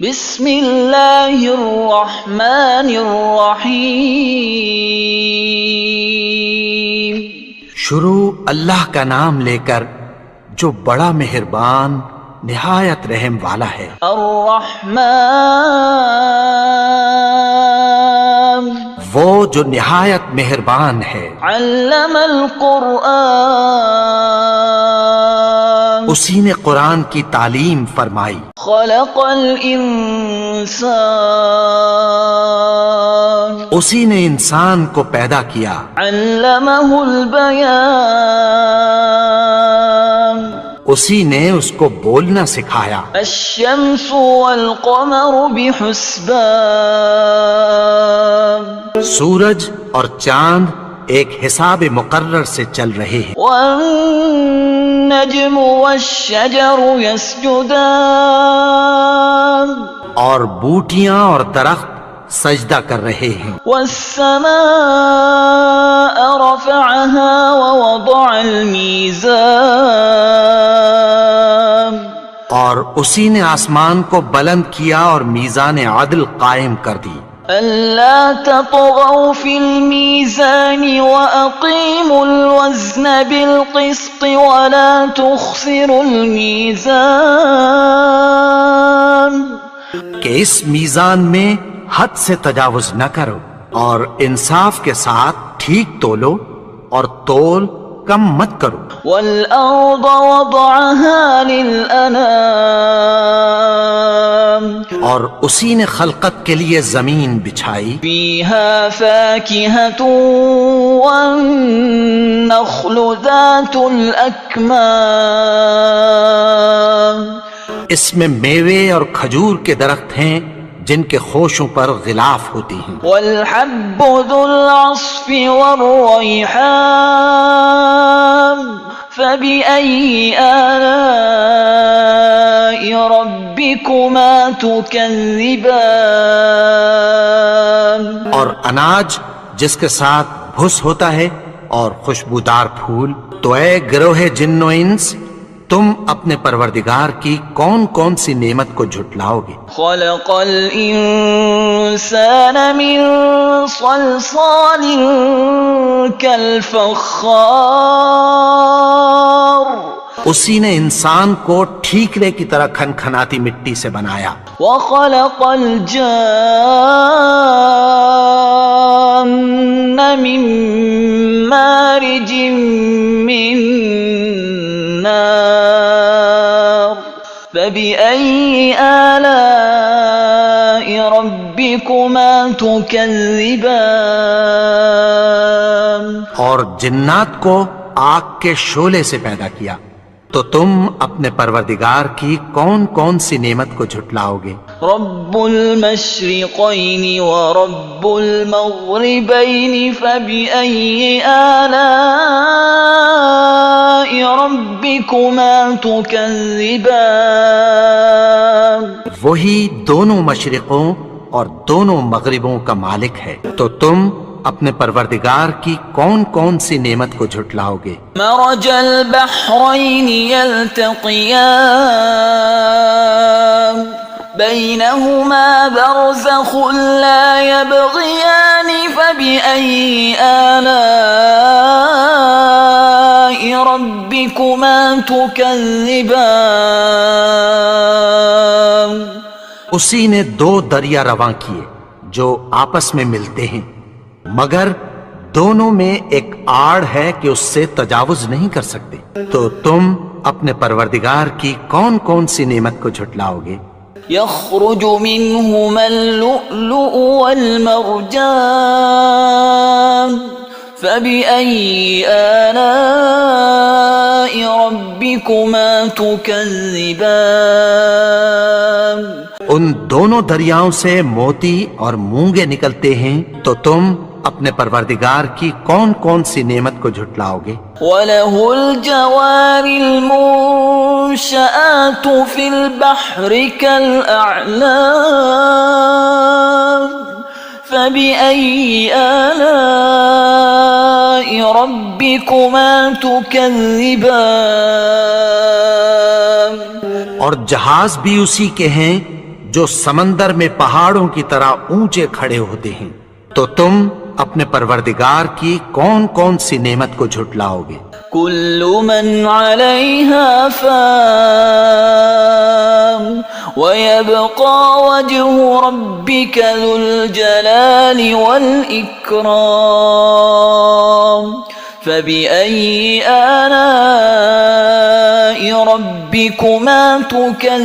بسم اللہ الرحمن الرحیم۔ شروع اللہ کا نام لے کر جو بڑا مہربان نہایت رحم والا ہے۔ الرحمن وہ جو نہایت مہربان ہے۔ علم القرآن اسی نے قرآن کی تعلیم فرمائی۔ خلق الانسان اسی نے انسان کو پیدا کیا۔ علمہ البیان اسی نے اس کو بولنا سکھایا۔ الشمس والقمر بحسبان سورج اور چاند ایک حساب مقرر سے چل رہے ہیں۔ والنجم والشجر يسجدان اور بوٹیاں اور درخت سجدہ کر رہے ہیں۔ والسماء رفعها ووضع الميزان اور اسی نے آسمان کو بلند کیا اور میزان عدل قائم کر دی۔ ألا تطغوا في الميزان وأقيموا الوزن بالقسط ولا تخسروا الميزان کہ اس میزان میں حد سے تجاوز نہ کرو اور انصاف کے ساتھ ٹھیک تولو اور تول کم مت کرو۔ والأرض وضعها للأنام اور اسی نے خلقت کے لیے زمین بچھائی۔ فيها فاكهة والنخل ذات الأكمام اس میں میوے اور کھجور کے درخت ہیں جن کے خوشوں پر غلاف ہوتی ہیں۔ والحب ذو العصف والريحان فبأي آلاء ربكما تكذبان اور اناج جس کے ساتھ بھس ہوتا ہے اور خوشبودار پھول، تو اے گروہ جن و انس، تم اپنے پروردگار کی کون کون سی نعمت کو جھٹلاؤ گے؟ خلق الإنسان من صلصال كالفخار اسی نے انسان کو ٹھیکرے کی طرح کھنکھناتی مٹی سے بنایا۔ وخلق الجان من مارج من نار فبأي آلاء ربكما تكذبان اور جنات کو آگ کے شعلے سے پیدا کیا، تو تم اپنے پروردگار کی کون کون سی نعمت کو جھٹلاؤ گے؟ رب المشرقین ورب المغربین فبأي آلاء ربكما تكذبان وہی دونوں مشرقوں اور دونوں مغربوں کا مالک ہے، تو تم اپنے پروردگار کی کون کون سی نعمت کو جھٹلاؤ گے؟ مرج البحرین یلتقیان بینہما برزخ لا یبغیان فبأي آلاء ربکما تکذبان اسی نے دو دریا رواں کیے جو آپس میں ملتے ہیں، مگر دونوں میں ایک آڑ ہے کہ اس سے تجاوز نہیں کر سکتے، تو تم اپنے پروردگار کی کون کون سی نعمت کو جھٹلاؤ گے؟ يخرج منهما اللؤلؤ والمرجان فبأي آلاء ربكما تكذبان ان دونوں دریاؤں سے موتی اور مونگے نکلتے ہیں، تو تم اپنے پروردگار کی کون کون سی نعمت کو جھٹلاؤ گے؟ وَلَهُ الْجَوَارِ الْمُنشَآتُ فِي الْبَحْرِ كَالْأَعْلَامِ فَبِأَيِّ آلَاءِ رَبِّكُمَا تُكَذِّبَانِ اور جہاز بھی اسی کے ہیں جو سمندر میں پہاڑوں کی طرح اونچے کھڑے ہوتے ہیں، تو تم اپنے پروردگار کی کون کون سی نعمت کو جھٹلاؤ گے؟ كل من عليها فان ويبقى وجه ربك ذو الجلال والإكرام فبأي آلاء ربكما تكذبان؟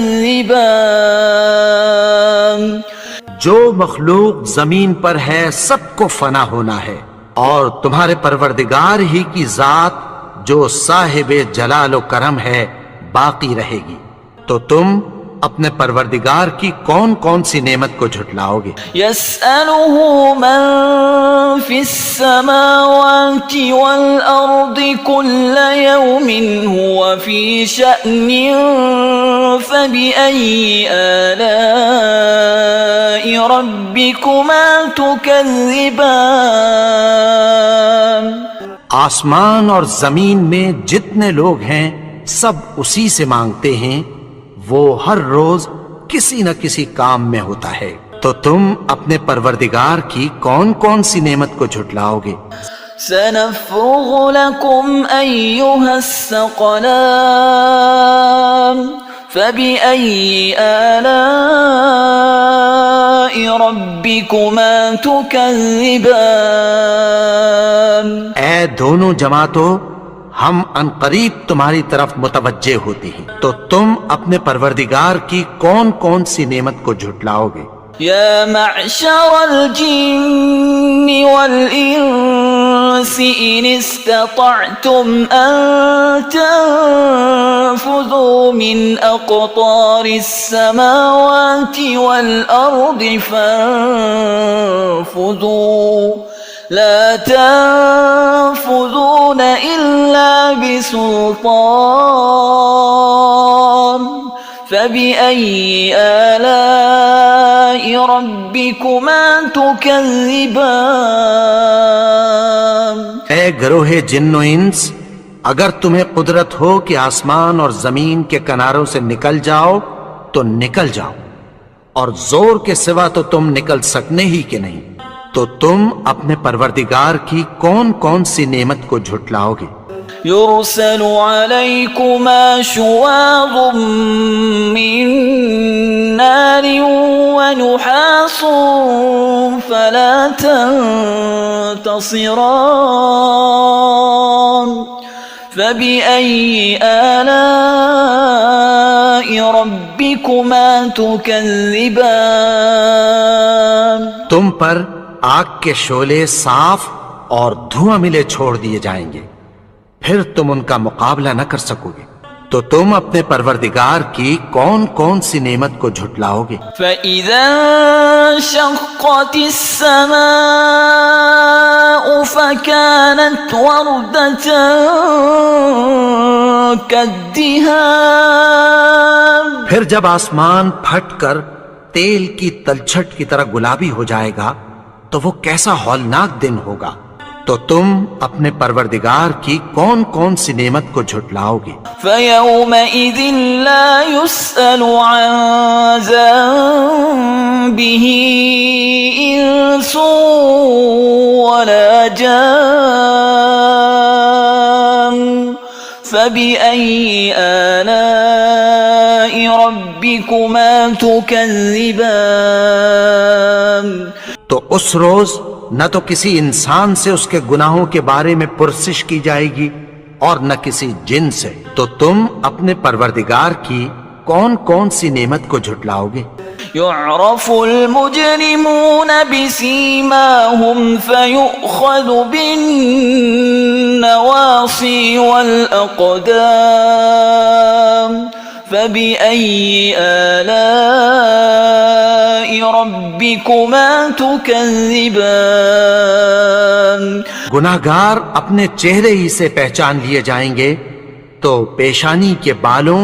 جو مخلوق زمین پر ہے سب کو فنا ہونا ہے، اور تمہارے پروردگار ہی کی ذات جو صاحب جلال و کرم ہے باقی رہے گی، تو تم اپنے پروردگار کی کون کون سی نعمت کو جھٹلاؤ گے؟ يسأله من في السماوات والأرض كل يوم هو في شأن فبأي آلاء ربكما تكذبان؟ آسمان اور زمین میں جتنے لوگ ہیں سب اسی سے مانگتے ہیں، وہ ہر روز کسی نہ کسی کام میں ہوتا ہے، تو تم اپنے پروردگار کی کون کون سی نعمت کو جھٹلاؤ گے؟ سنفرغ لكم أيها الثقلان فبأي آلاء ربكما تكذبان؟ اے دونوں جماعتوں، ہم عنقریب تمہاری طرف متوجہ ہوتے ہیں، تو تم اپنے پروردگار کی کون کون سی نعمت کو جھٹلاؤ گے؟ يا معشر الجن والإنس إن استطعتم أن تنفذوا من أقطار السماوات والأرض فانفذوا لا تنفذون إلا بسلطان فبأي آلاء ربكما تكذبان؟ اے گروہ جن و انس، اگر تمہیں قدرت ہو کہ آسمان اور زمین کے کناروں سے نکل جاؤ تو نکل جاؤ، اور زور کے سوا تو تم نکل سکنے ہی کہ نہیں، تو تم اپنے پروردگار کی کون کون سی نعمت کو جھٹلاؤ گے؟ يرسل عليكما شواظ من نار ونحاس فلا تنتصران فبأي آلاء ربكما تكذبان؟ تم پر آگ کے شعلے صاف اور دھواں ملے چھوڑ دیے جائیں گے، پھر تم ان کا مقابلہ نہ کر سکو گے، تو تم اپنے پروردگار کی کون کون سی نعمت کو جھٹلاؤ گے؟ فَإِذَا انشَقَّتِ السَّمَاءُ فَكَانَتْ وَرْدَةً كَالدِّهَانِ، پھر جب آسمان پھٹ کر تیل کی تلچھٹ کی طرح گلابی ہو جائے گا تو وہ کیسا ہولناک دن ہوگا، تو تم اپنے پروردگار کی کون کون سی نعمت کو جھٹلاؤ گے؟ فَيَوْمَئِذٍ لَا يُسْأَلُ عَنْ ذَنبِهِ إِنسٌ وَلَا جَانٌ فَبِأَيِّ آلَاءِ رَبِّكُمَا تُكَذِّبَانِ؟ تو اس روز نہ تو کسی انسان سے اس کے گناہوں کے بارے میں پرسش کی جائے گی اور نہ کسی جن سے، تو تم اپنے پروردگار کی کون کون سی نعمت کو جھٹلاؤ گے؟ يعرف المجرمون بسيماهم فيؤخذ بالنواصي والأقدام فبأي آلاء ربكما تكذبان؟ گناہگار اپنے چہرے ہی سے پہچان لیے جائیں گے تو پیشانی کے بالوں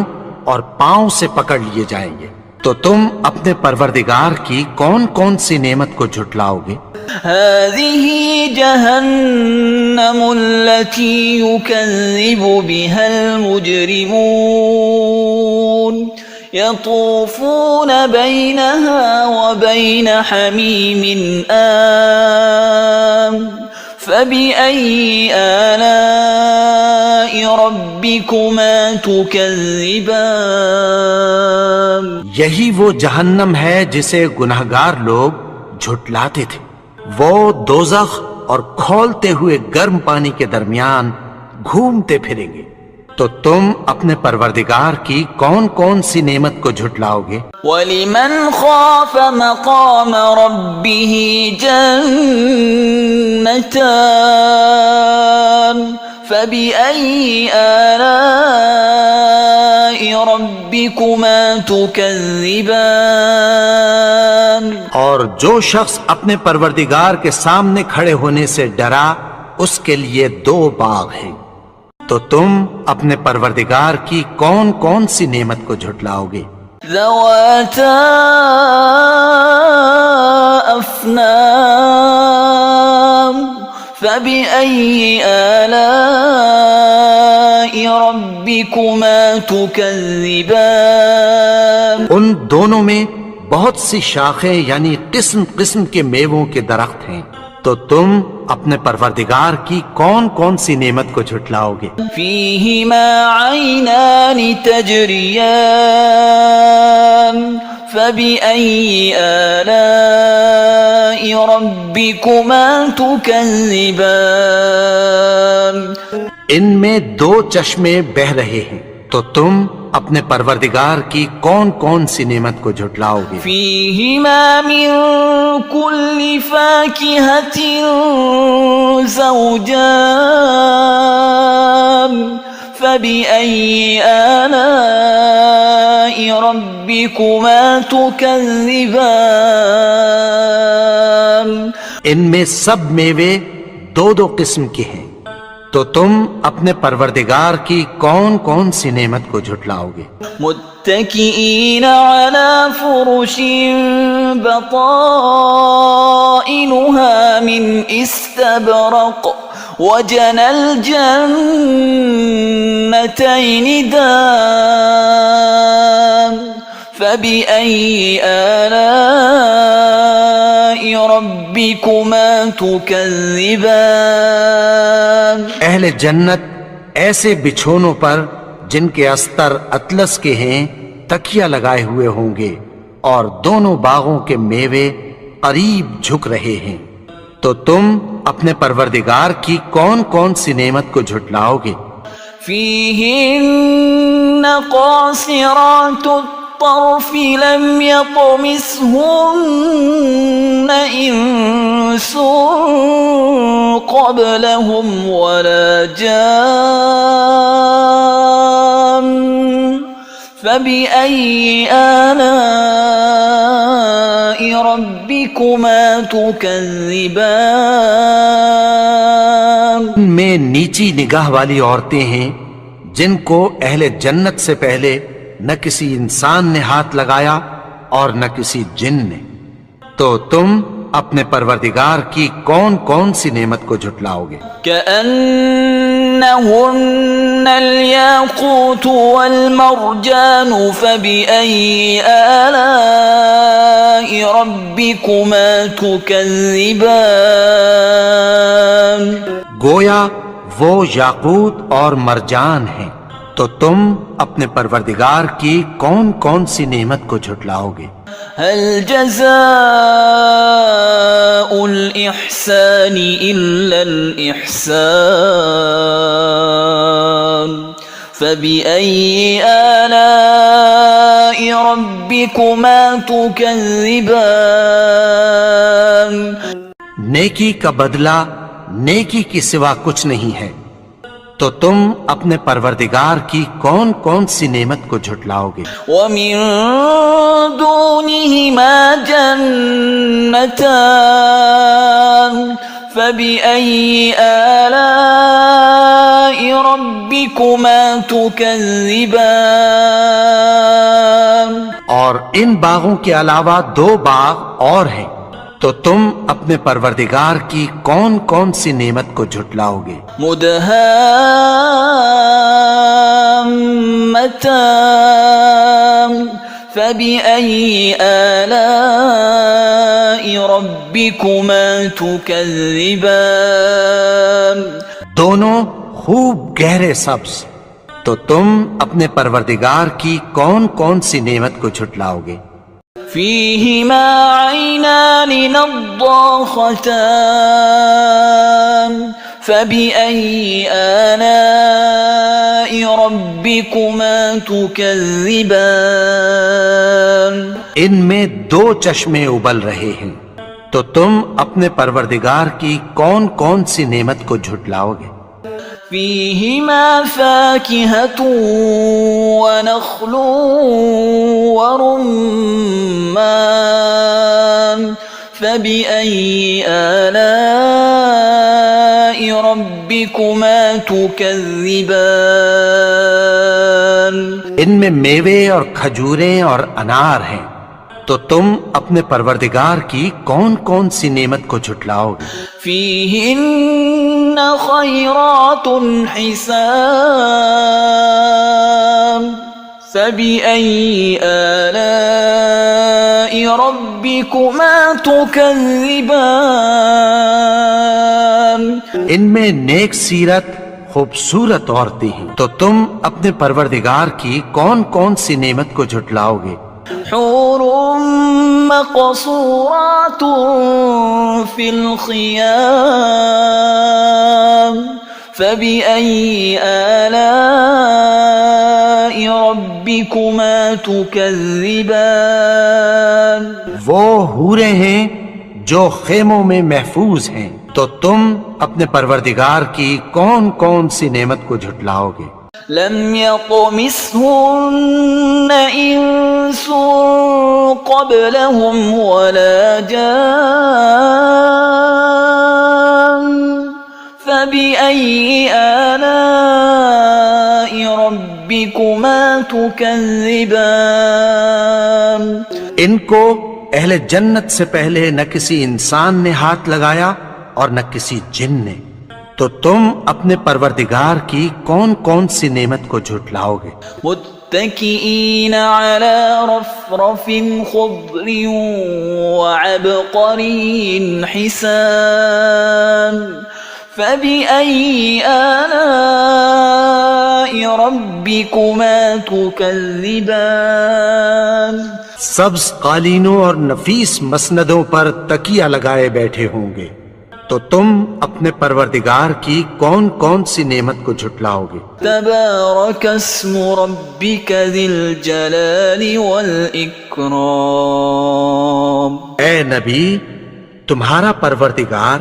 اور پاؤں سے پکڑ لیے جائیں گے، تو تم اپنے پروردگار کی کون کون سی نعمت کو جھٹلاؤ گے؟ هذه جهنم التي يكذب بها المجرمون يطوفون بينها وبين حميم آن فبأي آلاء ربكما تكذبان یہی وہ جہنم ہے جسے گنہگار لوگ جھٹلاتے تھے. وہ دوزخ اور کھولتے ہوئے گرم پانی کے درمیان گھومتے پھریں گے. تو تم اپنے پروردگار کی کون کون سی نعمت کو جھٹلاؤ گے؟ وَلِمَنْ خَافَ مَقَامَ رَبِّهِ جَنَّتَانِ فَبِأَيِّ آلَاءِ رَبِّكُمَا تُكَذِّبَانِ اور جو شخص اپنے پروردگار کے سامنے کھڑے ہونے سے ڈرا اس کے لیے 2 باغ ہیں. تو تم اپنے پروردگار کی کون کون سی نعمت کو جھٹلاؤ گے؟ ذواتا افنان فبأي آلاء ربكما تكذبان ان دونوں میں بہت سی شاخیں یعنی قسم قسم کے میووں کے درخت ہیں. تو تم اپنے پروردگار کی کون کون سی نعمت کو جھٹلاؤ گے؟ فيهما عينان تجريان فبأي آلاء ربكما تكذبان ان میں 2 چشمے بہ رہے ہیں. تو تم اپنے پروردگار کی کون کون سی نعمت کو جھٹلاؤ گے؟ فيهما من كل فاكهة زوجان فبأي آلاء ربكما تكذبان ان میں سب میوے 2 قسم کے ہیں. تو تم اپنے پروردگار کی کون کون سی نعمت کو جھٹلاؤ گے؟ متكئين على فرش بطائنها من استبرق وجنى الجنتين دان فبأي آلاء ربكما تكذبان اہل جنت ایسے بچھونوں پر جن کے استر اطلس کے ہیں تکیہ لگائے ہوئے ہوں گے اور دونوں باغوں کے میوے قریب جھک رہے ہیں. تو تم اپنے پروردگار کی کون کون سی نعمت کو جھٹلاؤ گے؟ فيهن قاصرات الطرف لم يطمثهن إنس قبلهم ولا جان فبأي آلاء ربكما تكذبان میں نیچی نگاہ والی عورتیں ہیں جن کو اہل جنت سے پہلے نہ کسی انسان نے ہاتھ لگایا اور نہ کسی جن نے. تو تم اپنے پروردگار کی کون کون سی نعمت کو جھٹلاؤ گے؟ كأنهن الياقوت والمرجان فبأي آلاء ربكما تكذبان گویا وہ یاقوت اور مرجان ہیں. تو تم اپنے پروردگار کی کون کون سی نعمت کو جھٹلاؤ گے؟ هل جزاء الإحسان إلا الإحسان فبأي آلاء ربكما تكذبان نیکی کا بدلہ نیکی کی سوا کچھ نہیں ہے. تو تم اپنے پروردگار کی کون کون سی نعمت کو جھٹلاؤ گے؟ ومن دونهما جنتان فبأي آلاء ربكما تكذبان اور ان باغوں کے علاوہ 2 باغ اور ہیں. تو تم اپنے پروردگار کی کون کون سی نعمت کو جھٹلاؤ گے؟ مدهامتان فبأي آلاء ربكما تكذبان دونوں خوب گہرے سبز، تو تم اپنے پروردگار کی کون کون سی نعمت کو جھٹلاؤ گے؟ فيهما عينان نضاختان فبأي آلاء ربكما تكذبان ان میں دو چشمے ابل رہے ہیں، تو تم اپنے پروردگار کی کون کون سی نعمت کو جھٹلاؤ گے؟ فيهما فاكهة ونخل ورمان فبأي آلاء ربكما تكذبان ان میں میوے اور کھجوریں اور انار ہیں، تو تم اپنے پروردگار کی کون کون سی نعمت کو جھٹلاؤ گے؟ فيهن خيرات حسان فبأي آلاء ربكما تكذبان ان میں نیک سیرت خوبصورت عورتیں ہیں، تو تم اپنے پروردگار کی کون کون سی نعمت کو جھٹلاؤ گے؟ حور مقصورات في الخيام فبأي آلاء ربكما تكذبان وہ حوریں ہیں جو خیموں میں محفوظ ہیں، تو تم اپنے پروردگار کی کون کون سی نعمت کو جھٹلاؤ گے؟ لم يطمثهن إنس قبلهم ولا جان فبأي آلاء ربكما تكذبان ان کو اہل جنت سے پہلے نہ کسی انسان نے ہاتھ لگایا اور نہ کسی جن نے، تو تم اپنے پروردگار کی کون کون سی نعمت کو جھٹلاؤ گے؟ متكئين على رفرف خضر وعبقري حسان فبأي آلاء ربكما تكذبان سبز قالینوں اور نفیس مسندوں پر تکیہ لگائے بیٹھے ہوں گے، تو تم اپنے پروردگار کی کون کون سی نعمت کو جھٹلاؤ گے؟ تبارك اسم ربك ذي الجلال والإكرام اے نبی، تمہارا پروردگار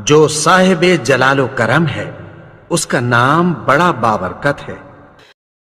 جو صاحب جلال و کرم ہے، اس کا نام بڑا بابرکت ہے۔